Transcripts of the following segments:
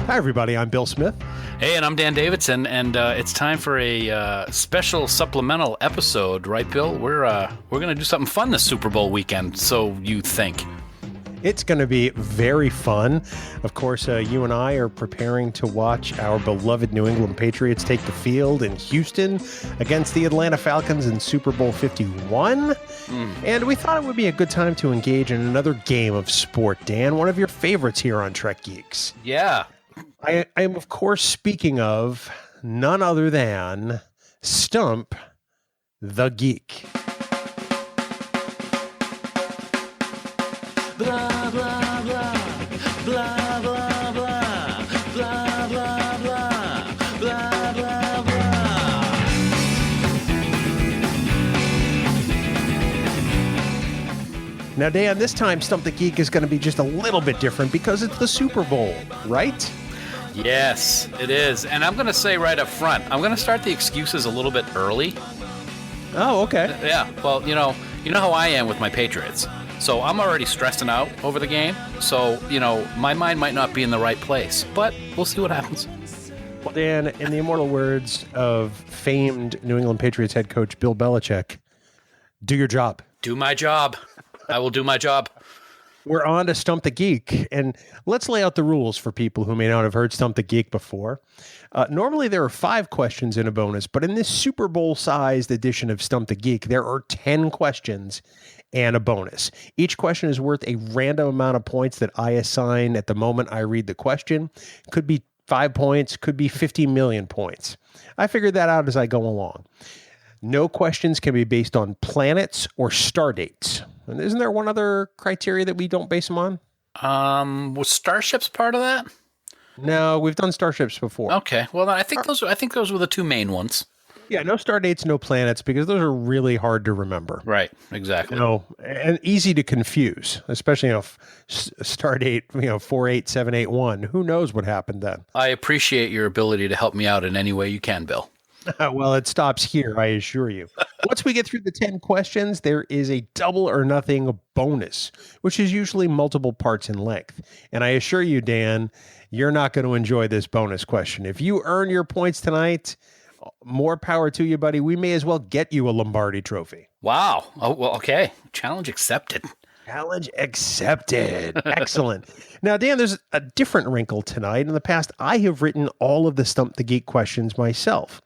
Hi, everybody. I'm Bill Smith. Hey, and I'm Dan Davidson, and it's time for a special supplemental episode, right, Bill? We're going to do something fun this Super Bowl weekend, so you think. It's going to be very fun. Of course, you and I are preparing to watch our beloved New England Patriots take the field in Houston against the Atlanta Falcons in Super Bowl 51. And we thought it would be a good time to engage in another game of sport, Dan, one of your favorites here on Trek Geeks. Yeah. I am, of course, speaking of none other than Stump the Geek. Blah, blah, blah, blah, blah, blah, blah, blah, blah, blah, blah, blah. Now, Dan, this time Stump the Geek is going to be just a little bit different because it's the Super Bowl, right? Yes, it is. And I'm going to say right up front, I'm going to start the excuses a little bit early. Oh, okay. Yeah, well, you know how I am with my Patriots. So I'm already stressing out over the game. So, my mind might not be in the right place, but we'll see what happens. Well, Dan, in the immortal words of famed New England Patriots head coach Bill Belichick, do your job. Do my job. I will do my job. We're on to Stump the Geek, and let's lay out the rules for people who may not have heard Stump the Geek before. Normally, there are 5 questions in a bonus, but in this Super Bowl-sized edition of Stump the Geek, there are 10 questions and a bonus. Each question is worth a random amount of points that I assign at the moment I read the question. Could be 5 points, could be 50 million points. I figured that out as I go along. No questions can be based on planets or star dates. And isn't there one other criteria that we don't base them on? Was Starships part of that? No, we've done starships before. Okay, well, I think those were the two main ones. Yeah, no star dates, no planets, because those are really hard to remember. Right, exactly. And easy to confuse, especially star date 48781. Who knows what happened then? I appreciate your ability to help me out in any way you can, Bill. Well, it stops here, I assure you. Once we get through the 10 questions, there is a double or nothing bonus, which is usually multiple parts in length. And I assure you, Dan, you're not going to enjoy this bonus question. If you earn your points tonight, more power to you, buddy. We may as well get you a Lombardi trophy. Wow. Oh, well, okay. Challenge accepted. Challenge accepted. Excellent. Now, Dan, there's a different wrinkle tonight. In the past, I have written all of the Stump the Geek questions myself.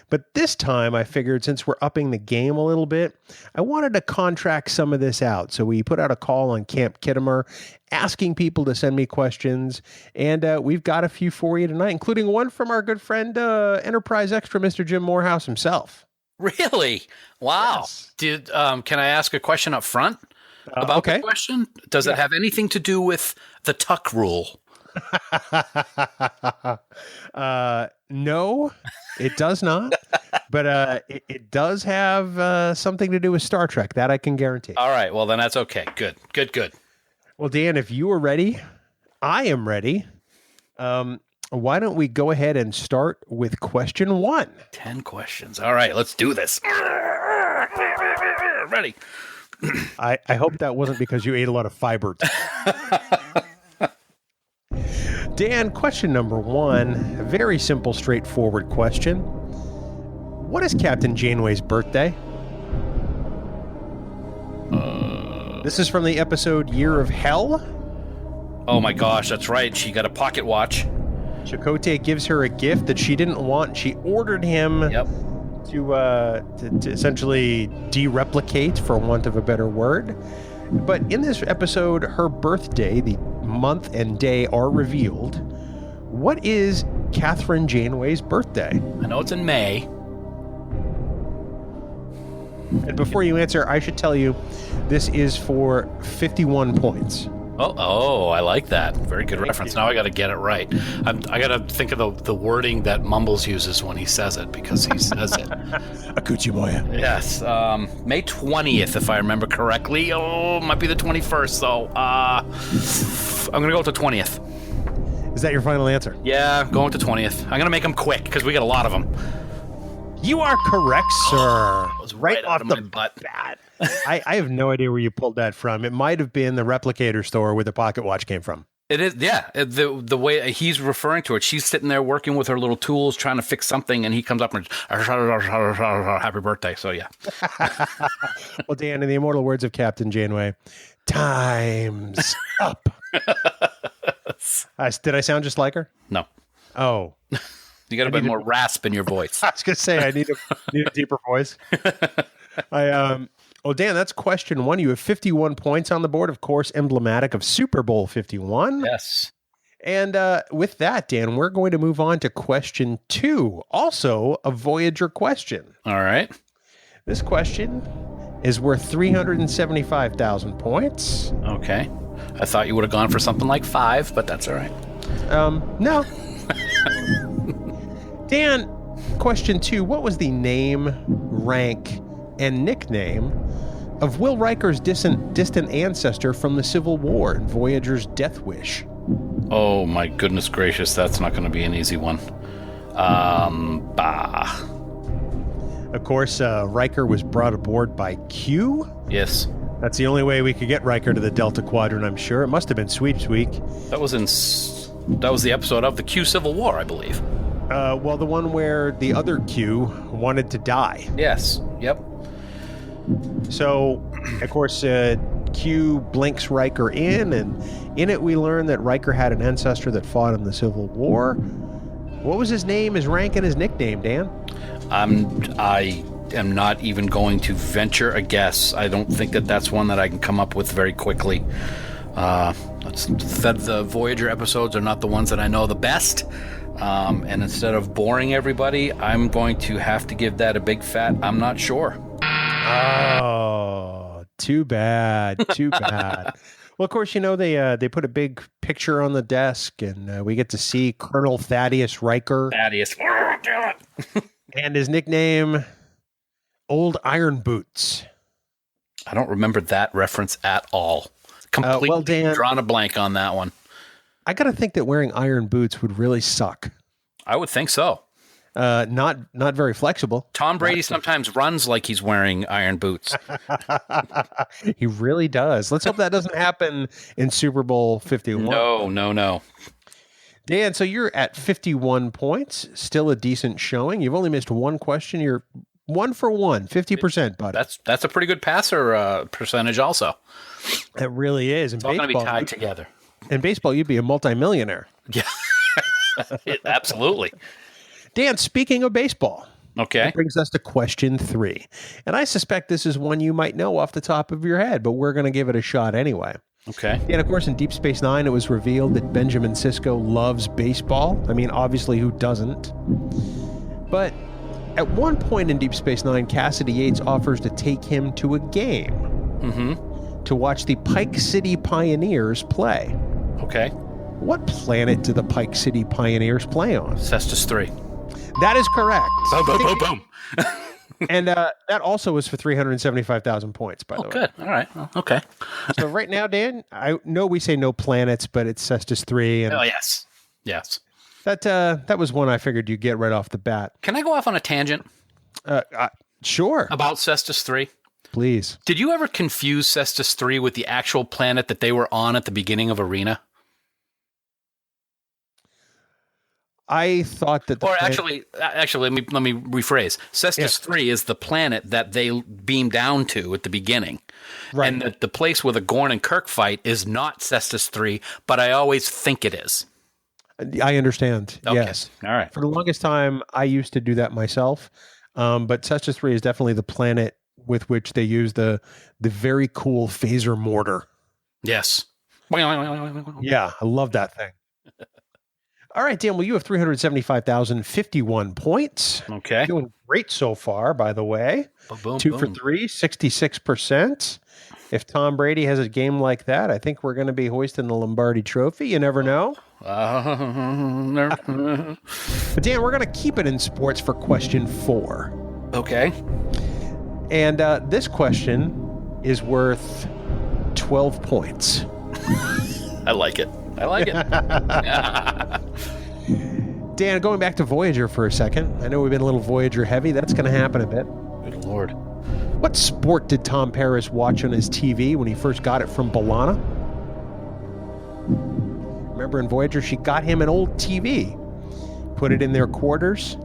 But this time, I figured since we're upping the game a little bit, I wanted to contract some of this out. So we put out a call on Camp Kittimer asking people to send me questions. And we've got a few for you tonight, including one from our good friend, Enterprise Extra, Mr. Jim Morehouse himself. Really? Wow. Yes. Can I ask a question up front? About the question? Does it have anything to do with the tuck rule? No, it does not. But it does have something to do with Star Trek. That I can guarantee. All right. Well, then that's okay. Good. Well, Dan, if you are ready, I am ready. Why don't we go ahead and start with question 1? 10 questions. All right. Let's do this. Ready. I hope that wasn't because you ate a lot of fiber. Dan, question number 1, a very simple, straightforward question. What is Captain Janeway's birthday? This is from the episode Year of Hell. Oh my gosh, that's right. She got a pocket watch. Chakotay gives her a gift that she didn't want. She ordered him to essentially de-replicate, for want of a better word. But in this episode, her birthday, the month and day are revealed. What is Catherine Janeway's birthday? I know it's in May. And before you answer, I should tell you, this is for 51 points. Oh, I like that. Very good reference. Now I got to get it right. I got to think of the wording that Mumbles uses when he says it, because he says it. Akuchimoya. Yes. May 20th, if I remember correctly. Oh, it might be the 21st, so I'm going to go with the 20th. Is that your final answer? Yeah, going with the 20th. I'm going to make them quick, because we got a lot of them. You are correct, sir. That was right off out of the my butt. bat. I have no idea where you pulled that from. It might have been the Replicator store where the pocket watch came from. It is, yeah. The way he's referring to it, she's sitting there working with her little tools, trying to fix something, and he comes up and happy birthday. So yeah. Well, Dan, in the immortal words of Captain Janeway, time's up. Did I sound just like her? No. Oh. You got a bit more rasp in your voice. I was going to say, I need a deeper voice. Well, Dan, that's question 1. You have 51 points on the board, of course, emblematic of Super Bowl 51. Yes. And with that, Dan, we're going to move on to question 2, also a Voyager question. All right. This question is worth 375,000 points. Okay. I thought you would have gone for something like 5, but that's all right. No. Dan, question 2, what was the name, rank, and nickname of Will Riker's distant ancestor from the Civil War in Voyager's Death Wish? Oh, my goodness gracious. That's not going to be an easy one. Of course, Riker was brought aboard by Q. Yes. That's the only way we could get Riker to the Delta Quadrant, I'm sure. It must have been Sweeps Week. That was the episode of the Q Civil War, I believe. Well, the one where the other Q wanted to die. Yes. Yep. So, of course, Q blinks Riker in, and in it we learn that Riker had an ancestor that fought in the Civil War. What was his name, his rank, and his nickname, Dan? I am not even going to venture a guess. I don't think that's one that I can come up with very quickly. The Voyager episodes are not the ones that I know the best. And instead of boring everybody, I'm going to have to give that a big fat I'm not sure. Oh, too bad. Too bad. Well, of course, they put a big picture on the desk, and we get to see Colonel Thaddeus Riker. Thaddeus. Damn it. And his nickname, Old Iron Boots. I don't remember that reference at all. Completely Dan, drawn a blank on that one. I got to think that wearing iron boots would really suck. I would think so. Not very flexible. Tom Brady sometimes runs like he's wearing iron boots. He really does. Let's hope that doesn't happen in Super Bowl 51. No. Dan, so you're at 51 points. Still a decent showing. You've only missed one question. You're 1 for 1, 50%, buddy. That's a pretty good passer percentage also. It really is. It's all going to be tied together. In baseball, you'd be a multimillionaire. Yeah, absolutely. Dan, speaking of baseball, okay, that brings us to question 3. And I suspect this is one you might know off the top of your head, but we're going to give it a shot anyway. Okay. And of course, in Deep Space Nine, it was revealed that Benjamin Sisko loves baseball. I mean, obviously, who doesn't? But at one point in Deep Space Nine, Cassidy Yates offers to take him to a game to watch the Pike City Pioneers play. Okay. What planet do the Pike City Pioneers play on? Cestus 3. That is correct. Boom. And that also was for 375,000 points, by the way. Oh, good. All right. Well, okay. So right now, Dan, I know we say no planets, but it's Cestus 3. And yes. That was one I figured you'd get right off the bat. Can I go off on a tangent? Sure. About Cestus 3? Please. Did you ever confuse Cestus 3 with the actual planet that they were on at the beginning of Arena? I thought that actually, let me rephrase. Cestus 3 is the planet that they beam down to at the beginning. Right. And the place where the Gorn and Kirk fight is not Cestus 3, but I always think it is. I understand. Okay. Yes. All right. For the longest time, I used to do that myself. But Cestus 3 is definitely the planet with which they use the very cool phaser mortar. Yes. Yeah, I love that thing. All right, Dan, well, you have 375,051 points. Okay. Doing great so far, by the way. Boom, 2 for 3, 66%. If Tom Brady has a game like that, I think we're going to be hoisting the Lombardi Trophy. You never know. But Dan, we're going to keep it in sports for question 4. Okay. And this question is worth 12 points. I like it. Dan, going back to Voyager for a second. I know we've been a little Voyager heavy. That's going to happen a bit. Good Lord. What sport did Tom Paris watch on his TV when he first got it from B'Elanna? Remember in Voyager, she got him an old TV, put it in their quarters,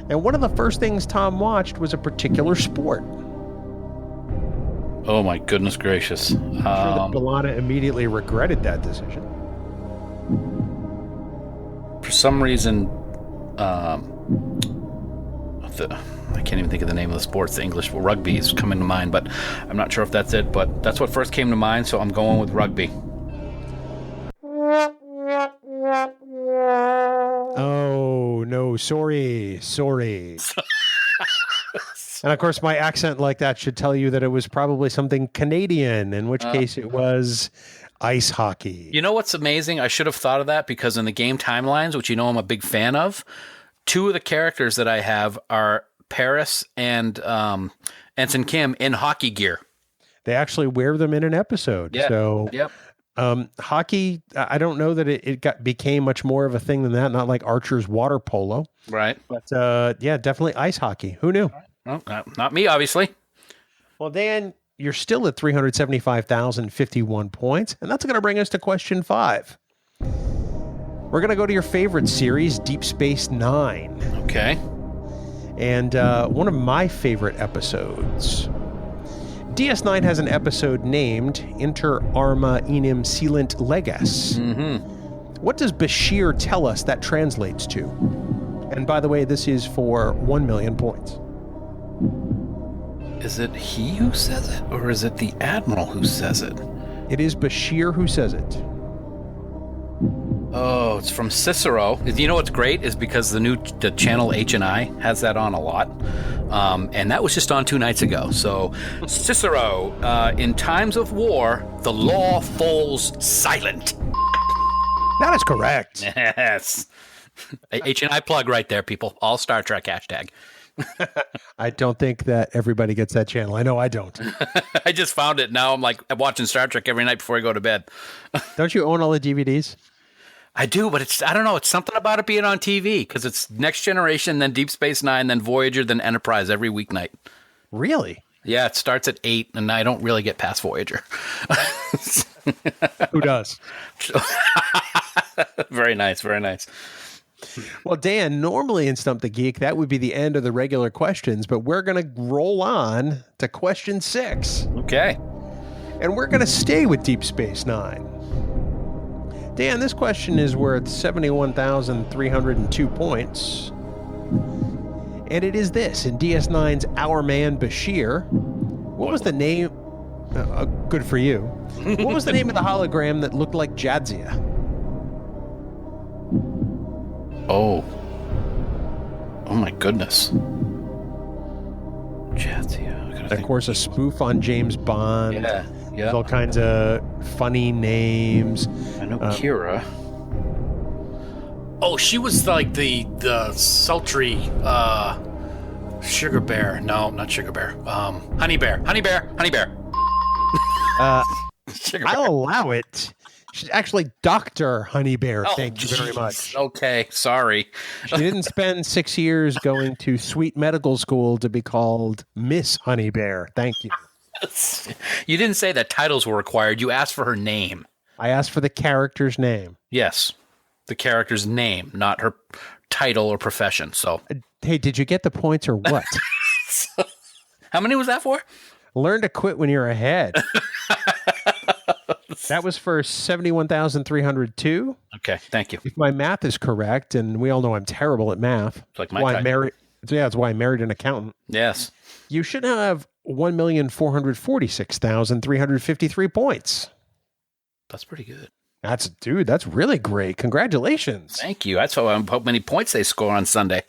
and one of the first things Tom watched was a particular sport. Oh my goodness gracious! I'm sure that B'Elanna immediately regretted that decision. For some reason, I can't even think of the name of the sports. The English rugby is coming to mind, but I'm not sure if that's it. But that's what first came to mind, so I'm going with rugby. Oh no! Sorry. And of course, my accent like that should tell you that it was probably something Canadian, in which case it was ice hockey. You know what's amazing? I should have thought of that because in the game timelines, which you know I'm a big fan of, two of the characters that I have are Paris and Ensign Kim in hockey gear. They actually wear them in an episode. Yeah. So, yep. Hockey, I don't know that it became much more of a thing than that. Not like Archer's water polo. Right. But yeah, definitely ice hockey. Who knew? Well, not me, obviously. Well, Dan, you're still at 375,051 points, and that's going to bring us to question 5. We're going to go to your favorite series, Deep Space Nine. Okay. And one of my favorite episodes. DS9 has an episode named Inter Arma Enim Sealant Legas. Mm-hmm. What does Bashir tell us that translates to? And by the way, this is for 1 million points. Is it he who says it, or is it the Admiral who says it? It is Bashir who says it. Oh, it's from Cicero. You know what's great is because the channel H&I has that on a lot. And that was just on 2 nights ago. So Cicero, in times of war, the law falls silent. That is correct. Yes. H&I plug right there, people. All Star Trek hashtag. I don't think that everybody gets that channel. I know I don't. I just found it. Now I'm watching Star Trek every night before I go to bed. Don't you own all the DVDs? I do, but I don't know. It's something about it being on TV because it's Next Generation, then Deep Space Nine, then Voyager, then Enterprise every weeknight. Really? Yeah, it starts at 8, and I don't really get past Voyager. Who does? Very nice, very nice. Well, Dan, normally in Stump the Geek, that would be the end of the regular questions, but we're going to roll on to question 6. Okay. And we're going to stay with Deep Space Nine. Dan, this question is worth 71,302 points. And it is this. In DS9's Our Man Bashir, what was the name? Good for you. What was the name of the hologram that looked like Jadzia? Oh my goodness. Jadzia. Of course, a spoof on James Bond. Yeah. With all kinds of funny names. I know Kira. Oh, she was like the sultry sugar bear. No, not sugar bear. Honey bear. Honey bear. I'll allow it. She's actually Dr. Honey Bear. Oh, thank you very much. Okay, sorry. She didn't spend 6 years going to sweet medical school to be called Miss Honey Bear. Thank you. You didn't say that titles were required. You asked for her name. I asked for the character's name. Yes, the character's name, not her title or profession. So, hey, did you get the points or what? How many was that for? Learn to quit when you're ahead. That was for 71,302. Okay, thank you. If my math is correct, and we all know I'm terrible at math. It's like my title. That's why I married an accountant. Yes. You should have 1,446,353 points. That's pretty good. That's really great. Congratulations. Thank you. That's how many points they score on Sunday.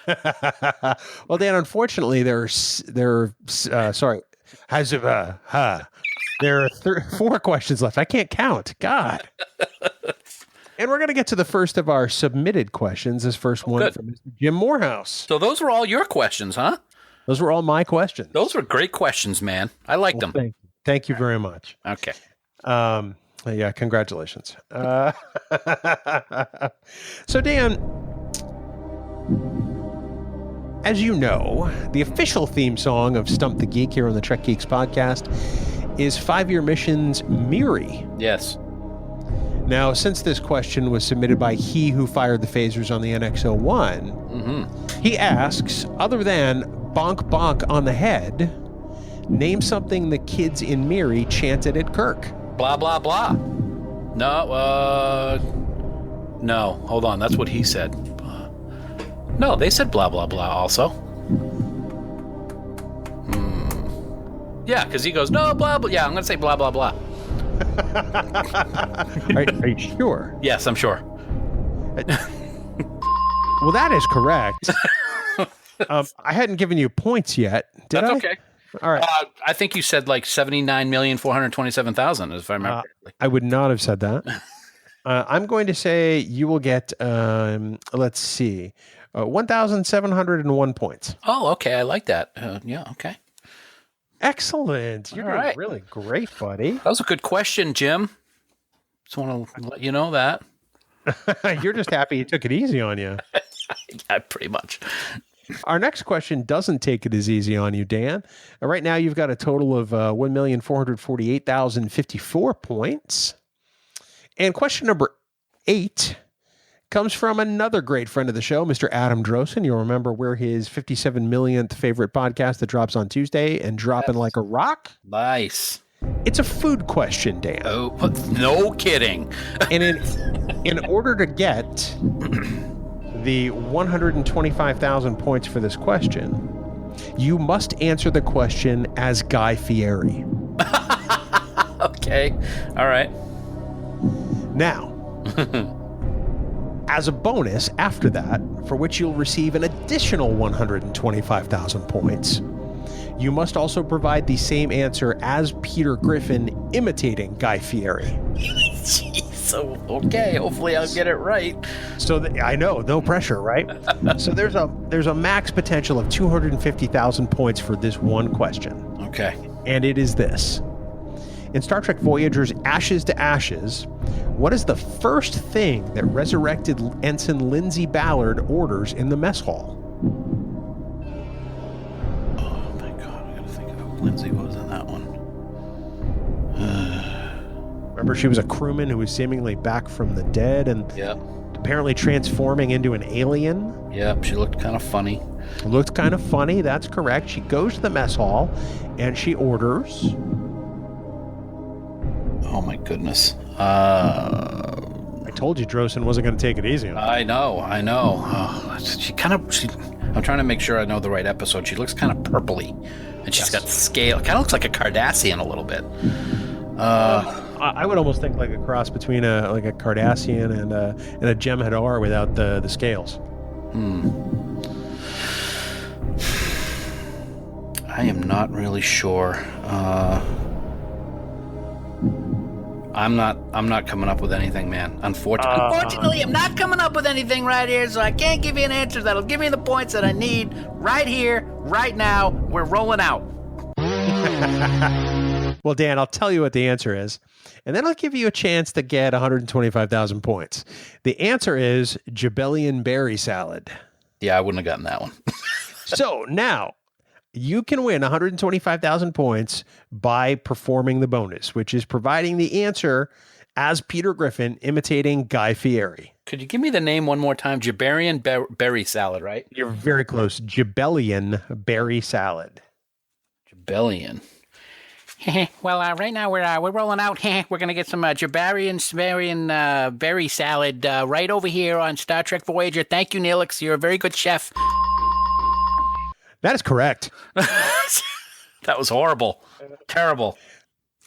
Well, Dan, unfortunately, there are 4 questions left. I can't count. God. And we're going to get to the first of our submitted questions. This first one from Mr. Jim Morehouse. So those were all your questions, huh? Those were all my questions. Those were great questions, man. I liked them. Thank you very much. Okay. Yeah, congratulations. So, Dan, as you know, the official theme song of Stump the Geek here on the Trek Geeks podcast is 5-Year Mission's Miri. Yes. Now, since this question was submitted by he who fired the phasers on the NX-01, he asks, other than bonk bonk on the head, name something the kids in Miri chanted at Kirk. Blah, blah, blah. No, hold on. That's what he said. No, they said blah, blah, blah also. Yeah, because he goes, no, blah, blah. Yeah, I'm going to say blah, blah, blah. Are you sure? Yes, I'm sure. Well, that is correct. I hadn't given you points yet. Did I? That's okay. All right. I think you said like 79,427,000, if I remember correctly. I would not have said that. I'm going to say you will get, let's see, 1,701 points. Oh, okay. I like that. Yeah, okay. Excellent. You're doing really great, buddy. That was a good question, Jim. Just want to let you know that. You're just happy he took it easy on you. Yeah, pretty much. Our next question doesn't take it as easy on you, Dan. Right now, you've got a total of 1,448,054 points. And question number 8 comes from another great friend of the show, Mr. Adam Drosen. You'll remember we're his 57 millionth favorite podcast that drops on Tuesday and dropping like a rock. Nice. It's a food question, Dan. Oh, no kidding. And in order to get the 125,000 points for this question, you must answer the question as Guy Fieri. Okay. All right. Now, as a bonus after that, for which you'll receive an additional 125,000 points, you must also provide the same answer as Peter Griffin imitating Guy Fieri. Jeez, so, okay, hopefully I'll get it right. So I know, no pressure, right? So there's a max potential of 250,000 points for this one question. Okay. And it is this. In Star Trek Voyager's Ashes to Ashes, what is the first thing that resurrected Ensign Lindsay Ballard orders in the mess hall? Oh my God, I gotta think of who Lindsay was in that one. Remember, she was a crewman who was seemingly back from the dead and apparently transforming into an alien? Yep, she looked kind of funny. Looked kind of funny, that's correct. She goes to the mess hall and she orders... Oh my goodness. I told you Drosen wasn't going to take it easy on her. I know. Oh, I'm trying to make sure I know the right episode. She looks kind of purpley, and she's got scale. Kind of looks like a Cardassian a little bit. I would almost think like a cross between a Cardassian and a Jem'Hadar without the scales. I am not really sure. I'm not coming up with anything, man. Unfortunately, I'm not coming up with anything right here, so I can't give you an answer that'll give me the points that I need right here, right now. We're rolling out. Well, Dan, I'll tell you what the answer is, and then I'll give you a chance to get 125,000 points. The answer is Jebelian berry salad. Yeah, I wouldn't have gotten that one. So now... you can win 125,000 points by performing the bonus, which is providing the answer as Peter Griffin imitating Guy Fieri. Could you give me the name one more time? Jebelian berry salad, right? You're very close. Jebelian berry salad. Jebelian. Well, right now we're rolling out. We're gonna get some Jebelian berry salad right over here on Star Trek Voyager. Thank you, Neelix. You're a very good chef. That is correct. That was horrible. Terrible.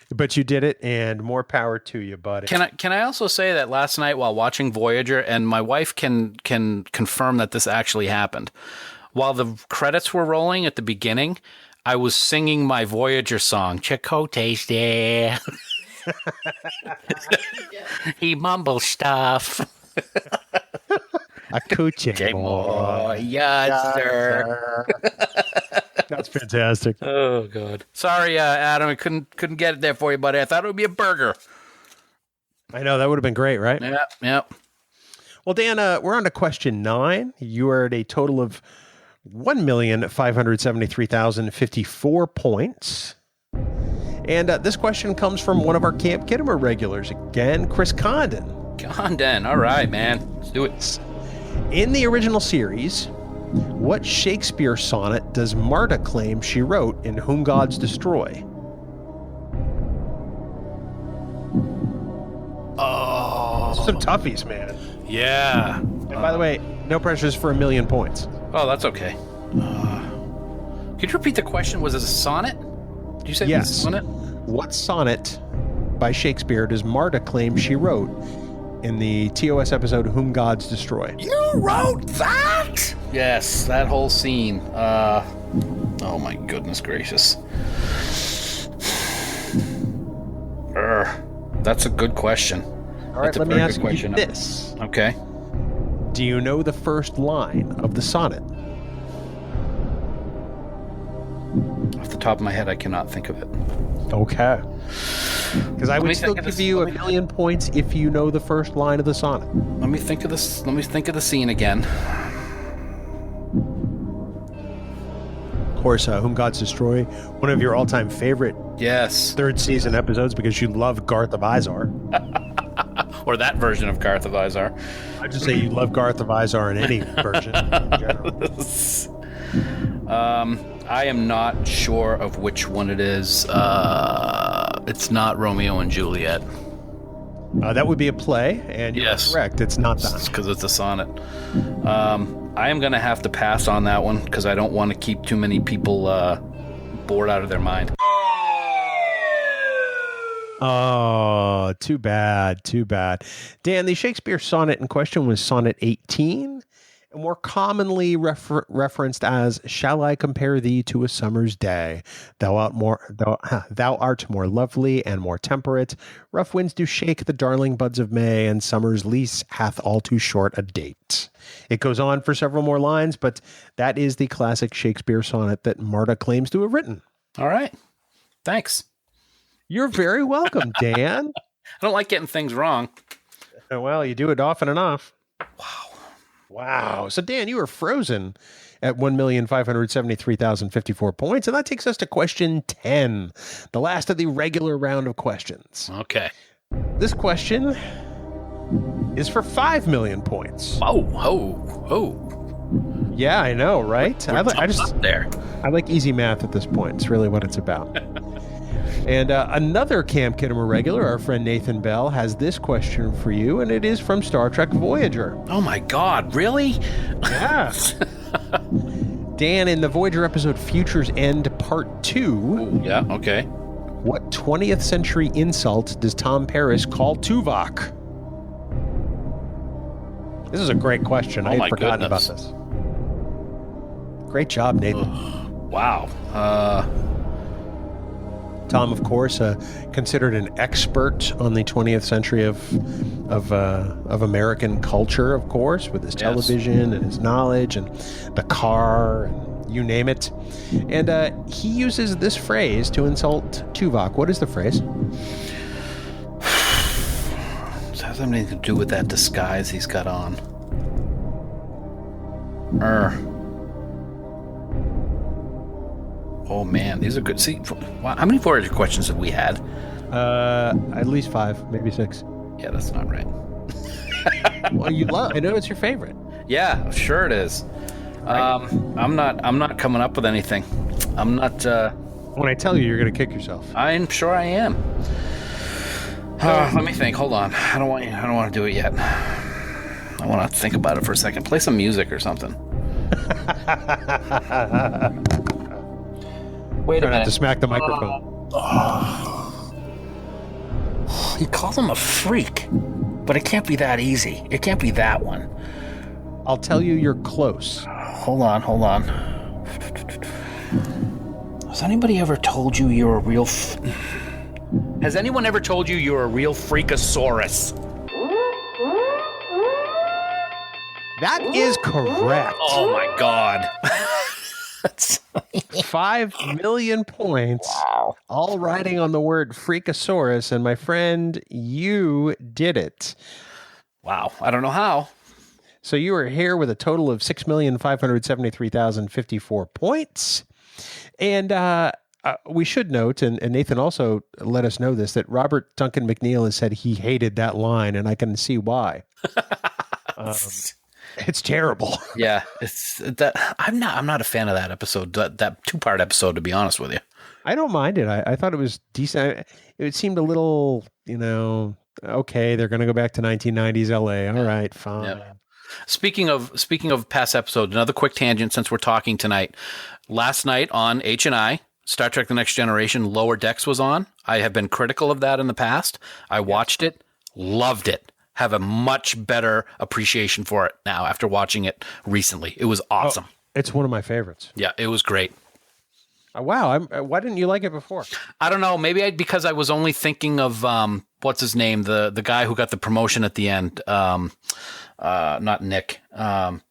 But you did it, and more power to you, buddy. Can I also say that last night while watching Voyager, and my wife can confirm that this actually happened, while the credits were rolling at the beginning, I was singing my Voyager song, Chakotay's there. He mumbles stuff. A coochie boy. Yes, sir. That's fantastic. Oh, God. Sorry, Adam, I couldn't get it there for you, buddy. I thought it would be a burger. I know, that would have been great, right? Yep. Well, Dan, we're on to question 9. You are at a total of 1,573,054 points. And this question comes from one of our Camp Kittimer regulars, again, Chris Condon. Condon, all right, man. Let's do it. In the original series, what Shakespeare sonnet does Marta claim she wrote in Whom Gods Destroy? Oh. Some toughies, man. Yeah. And by the way, no pressures for 1,000,000 points. Oh, that's okay. Could you repeat the question? Was it a sonnet? Did you say yes. Sonnet? What sonnet by Shakespeare does Marta claim she wrote in the TOS episode Whom Gods Destroy? You wrote that? Yes, that whole scene. Oh my goodness gracious. That's a good question. All right, let me ask you this. Okay. Do you know the first line of the sonnet? Off the top of my head, I cannot think of it. Okay. Because I would still give you 1,000,000 points if you know the first line of the sonnet. Let me think of this. Let me think of the scene again. Of course, Whom Gods Destroy, one of your all-time favorite third season episodes because you love Garth of Izar. Or that version of Garth of Izar. I'd just say you love Garth of Izar in any version in general. I am not sure of which one it is. It's not Romeo and Juliet. That would be a play, and you're correct. It's not that. Because it's a sonnet. I am going to have to pass on that one because I don't want to keep too many people bored out of their mind. Oh, too bad, too bad. Dan, the Shakespeare sonnet in question was Sonnet 18, and more commonly referenced as, "Shall I compare thee to a summer's day? Thou art more lovely and more temperate. Rough winds do shake the darling buds of May, and summer's lease hath all too short a date." It goes on for several more lines, but that is the classic Shakespeare sonnet that Marta claims to have written. All right. Thanks. You're very welcome, Dan. I don't like getting things wrong. Well, you do it often enough. Wow. So, Dan, you were frozen at 1,573,054 points, and that takes us to question 10, the last of the regular round of questions. Okay. This question is for 5,000,000 points. Oh. Yeah, I know, right? I like easy math at this point. It's really what it's about. And another Camp Kittimer regular, our friend Nathan Bell, has this question for you, and it is from Star Trek Voyager. Oh my God, really? Yeah. Dan, in the Voyager episode Future's End Part 2... Ooh, yeah, okay. What 20th century insult does Tom Paris call Tuvok? This is a great question. I had forgotten about this. Great job, Nathan. Wow. Tom, of course, considered an expert on the 20th century of American culture, of course, with his television and his knowledge and the car and you name it. And he uses this phrase to insult Tuvok. What is the phrase? Does it have something to do with that disguise he's got on? Oh man, these are good. See, wow, how many Voyager questions have we had? At least 5, maybe 6. Yeah, that's not right. Well, I know it's your favorite. Yeah, sure it is. Right. I'm not coming up with anything. I'm not. When I tell you, you're going to kick yourself. I'm sure I am. Let me think. Hold on. I don't want to do it yet. I want to think about it for a second. Play some music or something. Wait a minute. To smack the microphone. You call him a freak, but it can't be that easy. It can't be that one. I'll tell you you're close. Hold on. Has anybody ever told you you're a real... Has anyone ever told you you're a real freakosaurus? That is correct. Oh my God. 5,000,000 points, all riding on the word freakosaurus, and my friend, you did it. Wow, I don't know how. So you are here with a total of 6,573,054 points, and We should note, and Nathan also let us know this, that Robert Duncan McNeil has said he hated that line, and I can see why. It's terrible. Yeah, it's that. I'm not a fan of that episode, that 2-part episode, to be honest with you. I don't mind it. I thought it was decent. It seemed a little, okay, they're going to go back to 1990s LA. All right, fine. Yeah. Speaking of past episodes, another quick tangent since we're talking tonight. Last night on H&I, Star Trek The Next Generation, Lower Decks was on. I have been critical of that in the past. I watched it, loved it. Have a much better appreciation for it now after watching it recently. It was awesome. Oh, it's one of my favorites. Yeah, it was great. Wow. Why didn't you like it before? I don't know. Maybe because I was only thinking of, what's his name? The guy who got the promotion at the end. Not Nick. The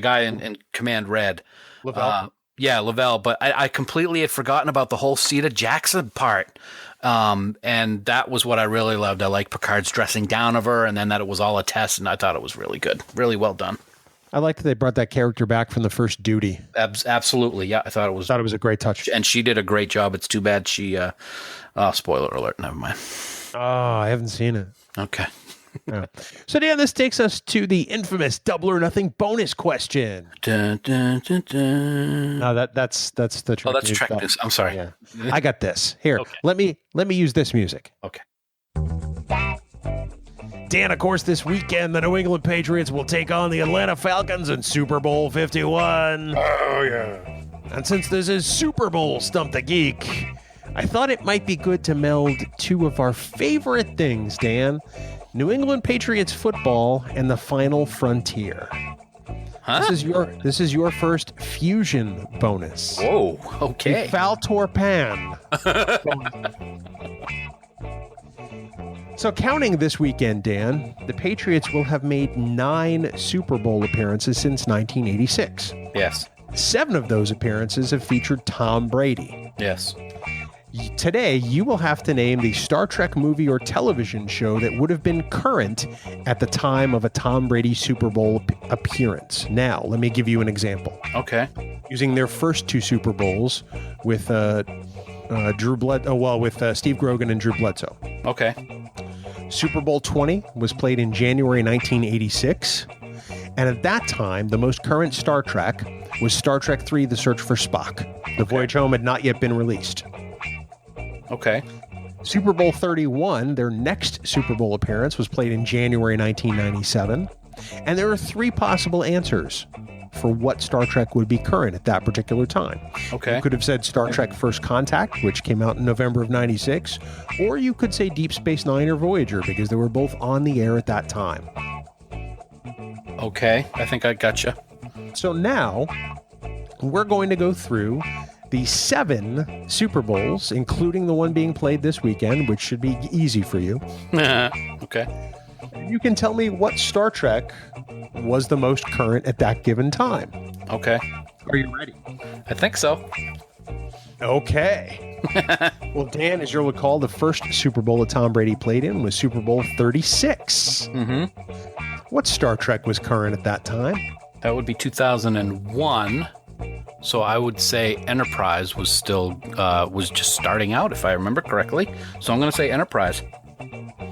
guy in Command Red. Lavelle. Yeah, Lavelle. But I completely had forgotten about the whole Ceta Jackson part. And that was what I really loved. I like Picard's dressing down of her, and then that it was all a test, and I thought it was really good. Really well done. I liked that they brought that character back from the first duty. Absolutely. Yeah, I thought it was a great touch. And she did a great job. It's too bad she, spoiler alert, never mind. Oh, I haven't seen it. Okay. Yeah. So, Dan, this takes us to the infamous Double or Nothing bonus question. Dun, dun, dun, dun. No, that's the Trek. Oh, that's Trek News. I'm sorry. Yeah. I got this. Here, Okay. let me use this music. Okay. Dan, of course, this weekend, the New England Patriots will take on the Atlanta Falcons in Super Bowl 51. Oh, yeah. And since this is Super Bowl Stump the Geek, I thought it might be good to meld two of our favorite things, Dan. New England Patriots football and the Final Frontier. Huh? This is your first fusion bonus. Whoa. Okay. The Faltor Pan. So counting this weekend, Dan, the Patriots will have made 9 Super Bowl appearances since 1986. Yes. 7 of those appearances have featured Tom Brady. Yes. Today, you will have to name the Star Trek movie or television show that would have been current at the time of a Tom Brady Super Bowl appearance. Now, let me give you an example. Okay. Using their first 2 Super Bowls with Steve Grogan and Drew Bledsoe. Okay. Super Bowl 20 was played in January 1986, and at that time, the most current Star Trek was Star Trek III: The Search for Spock. The Voyage Home had not yet been released. Okay. Super Bowl 31, their next Super Bowl appearance, was played in January 1997, and there are 3 possible answers for what Star Trek would be current at that particular time. Okay. You could have said Star Trek First Contact, which came out in November of 96, or you could say Deep Space Nine or Voyager, because they were both on the air at that time. Okay. I think I gotcha. So now, we're going to go through the 7 Super Bowls, including the one being played this weekend, which should be easy for you. Okay. You can tell me what Star Trek was the most current at that given time. Okay. Are you ready? I think so. Okay. Well, Dan, as you'll recall, the first Super Bowl that Tom Brady played in was Super Bowl 36. Mm-hmm. What Star Trek was current at that time? That would be 2001. So I would say Enterprise was still was just starting out, if I remember correctly. So I'm going to say Enterprise.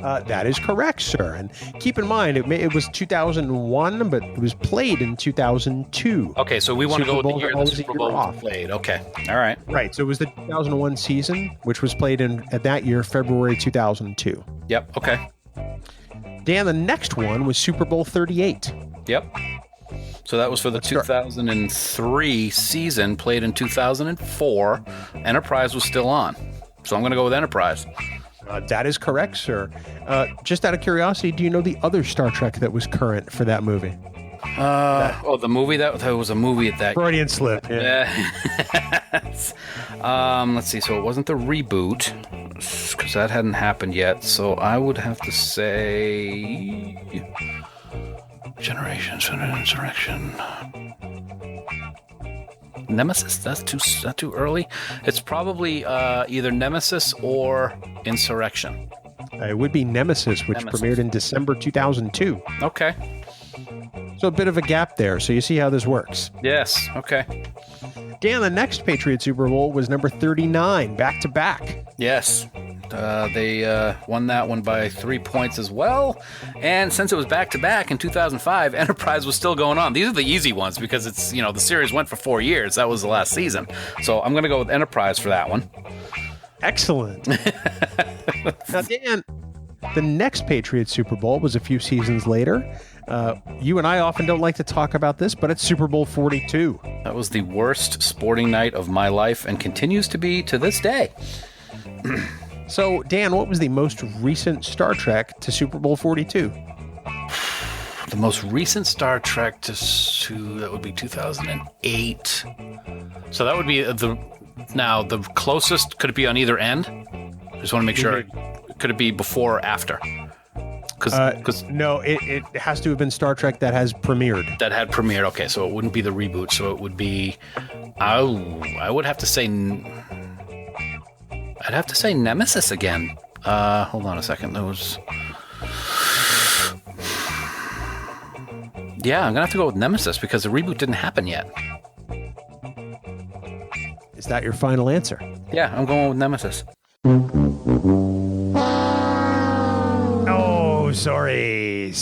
That is correct, sir. And keep in mind, it was 2001, but it was played in 2002. Okay, so we want to go with the year the always a Super year Bowl was off. played. Okay, all right. Right, so it was the 2001 season, which was played at that year, February 2002. Yep, okay. Dan, the next one was Super Bowl 38. Yep. So that was for the 2003 season, played in 2004. Enterprise was still on. So I'm going to go with Enterprise. That is correct, sir. Just out of curiosity, do you know the other Star Trek that was current for that movie? The movie that was a movie at that. Freudian slip. Yeah. Let's see. So it wasn't the reboot because that hadn't happened yet. So I would have to say Generations and Insurrection. Nemesis? That's too early. It's probably either Nemesis or Insurrection. It would be Nemesis, which premiered in December 2002. Okay. So a bit of a gap there. So you see how this works. Yes. Okay. Dan, the next Patriots Super Bowl was number 39, back-to-back. Yes. They won that one by 3 points as well. And since it was back-to-back in 2005, Enterprise was still going on. These are the easy ones because it's, the series went for 4 years. That was the last season. So I'm going to go with Enterprise for that one. Excellent. Now, Dan, the next Patriots Super Bowl was a few seasons later. You and I often don't like to talk about this, but it's Super Bowl 42. That was the worst sporting night of my life and continues to be to this day. So, Dan, what was the most recent Star Trek to Super Bowl 42? The most recent Star Trek that would be 2008. So that would be the closest. Could it be on either end? Just want to make sure. Could it be before or after? No, it has to have been Star Trek that has premiered. That had premiered. Okay, so it wouldn't be the reboot. So it would be. I would have to say. I'd have to say Nemesis again. Hold on a second. Yeah, I'm gonna have to go with Nemesis because the reboot didn't happen yet. Is that your final answer? Yeah, I'm going with Nemesis. Oh, sorry.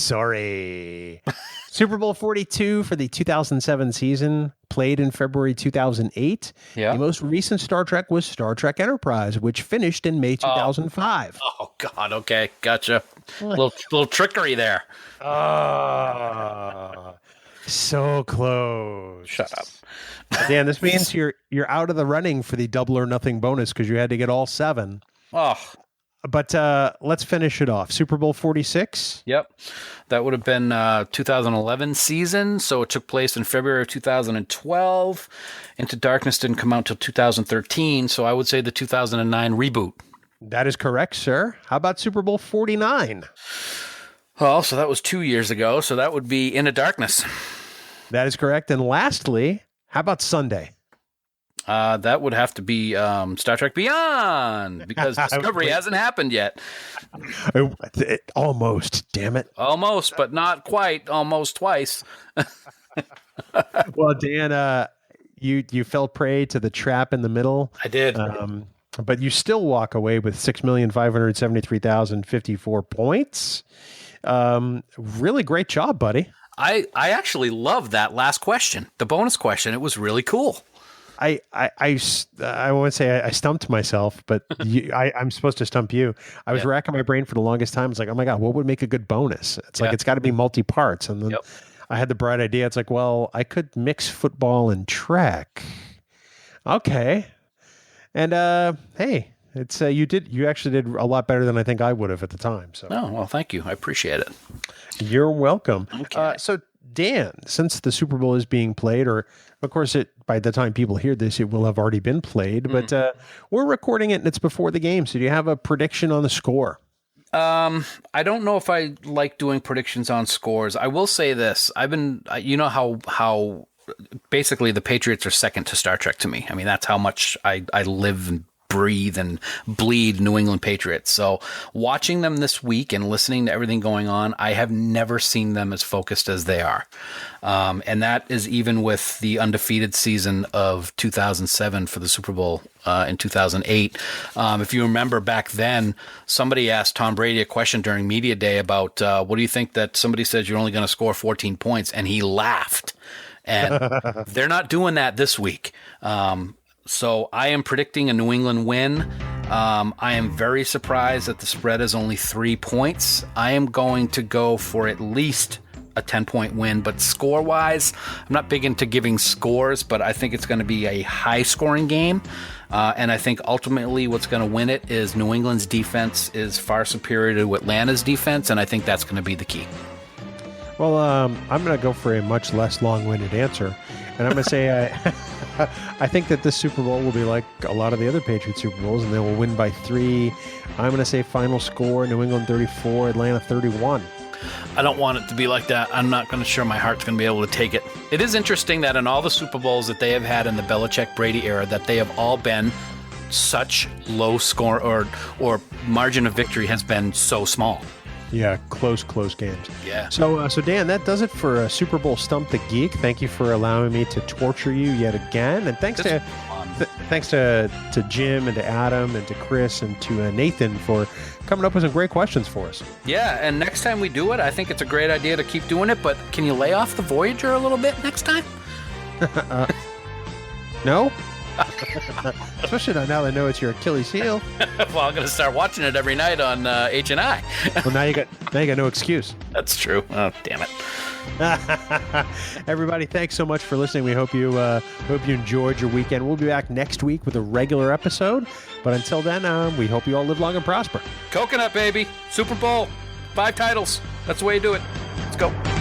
Super Bowl 42 for the 2007 season, played in February 2008. Yeah. The most recent Star Trek was Star Trek Enterprise, which finished in May 2005. Oh God. Okay, gotcha. Little trickery there. So close. Shut up. Dan, this means you're out of the running for the double or nothing bonus because you had to get all 7. Oh. But let's finish it off. Super Bowl 46? Yep. That would have been 2011 season, so it took place in February of 2012. Into Darkness didn't come out until 2013, so I would say the 2009 reboot. That is correct, sir. How about Super Bowl 49? Well, so that was 2 years ago, so that would be Into Darkness. That is correct. And lastly, how about Sunday? That would have to be Star Trek Beyond, because Discovery hasn't happened yet. Almost, damn it. Almost, but not quite. Almost twice. Well, Dan, you fell prey to the trap in the middle. I did. But you still walk away with 6,573,054 points. Really great job, buddy. I actually love that last question, the bonus question. It was really cool. I won't say I stumped myself, but I'm supposed to stump you. I was racking my brain for the longest time. It's like, oh my God, what would make a good bonus? It's like, it's got to be multi-parts. And then I had the bright idea. It's like, well, I could mix football and track. Okay. And hey, it's you actually did a lot better than I think I would have at the time. So well, thank you. I appreciate it. You're welcome. Okay. So Dan, since the Super Bowl is being played, or of course by the time people hear this, it will have already been played, but we're recording it and it's before the game. So do you have a prediction on the score? I don't know if I like doing predictions on scores. I will say this. You know how basically the Patriots are second to Star Trek to me. I mean, that's how much I live and breathe and bleed New England Patriots. So watching them this week and listening to everything going on, I have never seen them as focused as they are. And that is even with the undefeated season of 2007 for the Super Bowl in 2008. If you remember back then, somebody asked Tom Brady a question during media day about what do you think that somebody said you're only going to score 14 points, and he laughed. And they're not doing that this week. So I am predicting a New England win. I am very surprised that the spread is only 3 points. I am going to go for at least a 10-point win, but score-wise, I'm not big into giving scores, but I think it's going to be a high-scoring game. And I think ultimately what's going to win it is New England's defense is far superior to Atlanta's defense, and I think that's going to be the key. Well, I'm going to go for a much less long-winded answer, and I'm going to say I think that this Super Bowl will be like a lot of the other Patriots Super Bowls, and they will win by 3. I'm going to say final score, New England 34, Atlanta 31. I don't want it to be like that. I'm not going to sure my heart's going to be able to take it. It is interesting that in all the Super Bowls that they have had in the Belichick-Brady era, that they have all been such low score or margin of victory has been so small. Yeah, close games. Yeah. So Dan, that does it for Super Bowl Stump the Geek. Thank you for allowing me to torture you yet again, and thanks to Jim and to Adam and to Chris and to Nathan for coming up with some great questions for us. Yeah, and next time we do it, I think it's a great idea to keep doing it. But can you lay off the Voyager a little bit next time? No. Especially now that I know it's your Achilles heel. Well, I'm going to start watching it every night on H&I. Well, now you got no excuse. That's true. Oh, damn it. Everybody, thanks so much for listening. We hope you enjoyed your weekend. We'll be back next week with a regular episode. But until then, we hope you all live long and prosper. Coconut, baby. Super Bowl. 5 titles. That's the way you do it. Let's go.